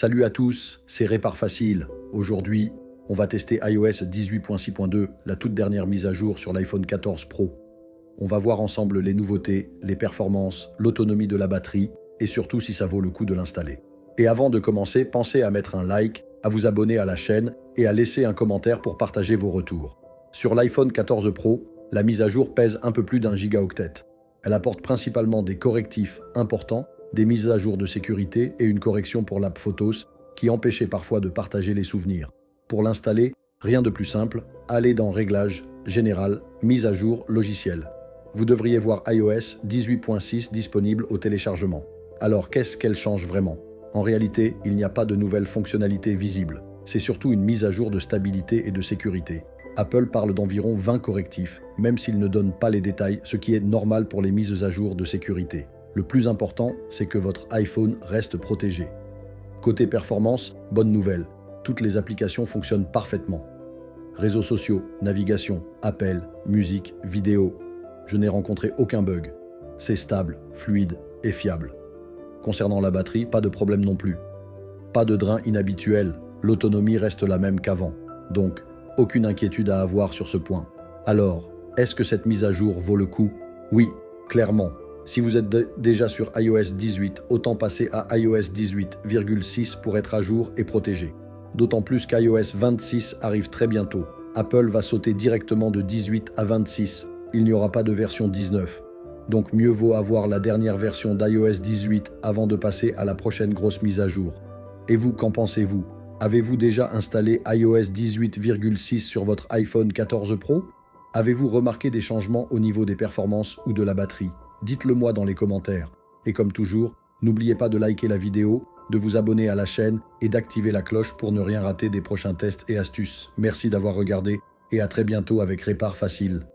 Salut à tous, c'est Répar Facile. Aujourd'hui, on va tester iOS 18.6.2, la toute dernière mise à jour sur l'iPhone 14 Pro. On va voir ensemble les nouveautés, les performances, l'autonomie de la batterie et surtout si ça vaut le coup de l'installer. Et avant de commencer, pensez à mettre un like, à vous abonner à la chaîne et à laisser un commentaire pour partager vos retours. Sur l'iPhone 14 Pro, la mise à jour pèse un peu plus d'1 gigaoctet. Elle apporte principalement des correctifs importants, des mises à jour de sécurité et une correction pour l'app Photos qui empêchait parfois de partager les souvenirs. Pour l'installer, rien de plus simple, allez dans Réglages, Général, Mise à jour, Logiciel. Vous devriez voir iOS 18.6 disponible au téléchargement. Alors qu'est-ce qu'elle change vraiment? En réalité, il n'y a pas de nouvelles fonctionnalités visibles. C'est surtout une mise à jour de stabilité et de sécurité. Apple parle d'environ 20 correctifs, même s'il ne donne pas les détails, ce qui est normal pour les mises à jour de sécurité. Le plus important, c'est que votre iPhone reste protégé. Côté performance, bonne nouvelle, toutes les applications fonctionnent parfaitement. Réseaux sociaux, navigation, appels, musique, vidéo. Je n'ai rencontré aucun bug. C'est stable, fluide et fiable. Concernant la batterie, pas de problème non plus. Pas de drain inhabituel, l'autonomie reste la même qu'avant. Donc, aucune inquiétude à avoir sur ce point. Alors, est-ce que cette mise à jour vaut le coup? Oui, clairement. Si vous êtes déjà sur iOS 18, autant passer à iOS 18,6 pour être à jour et protégé. D'autant plus qu'iOS 26 arrive très bientôt. Apple va sauter directement de 18 à 26. Il n'y aura pas de version 19. Donc mieux vaut avoir la dernière version d'iOS 18 avant de passer à la prochaine grosse mise à jour. Et vous, qu'en pensez-vous? Avez-vous déjà installé iOS 18,6 sur votre iPhone 14 Pro? Avez-vous remarqué des changements au niveau des performances ou de la batterie? Dites-le moi dans les commentaires. Et comme toujours, n'oubliez pas de liker la vidéo, de vous abonner à la chaîne et d'activer la cloche pour ne rien rater des prochains tests et astuces. Merci d'avoir regardé et à très bientôt avec Répar Facile.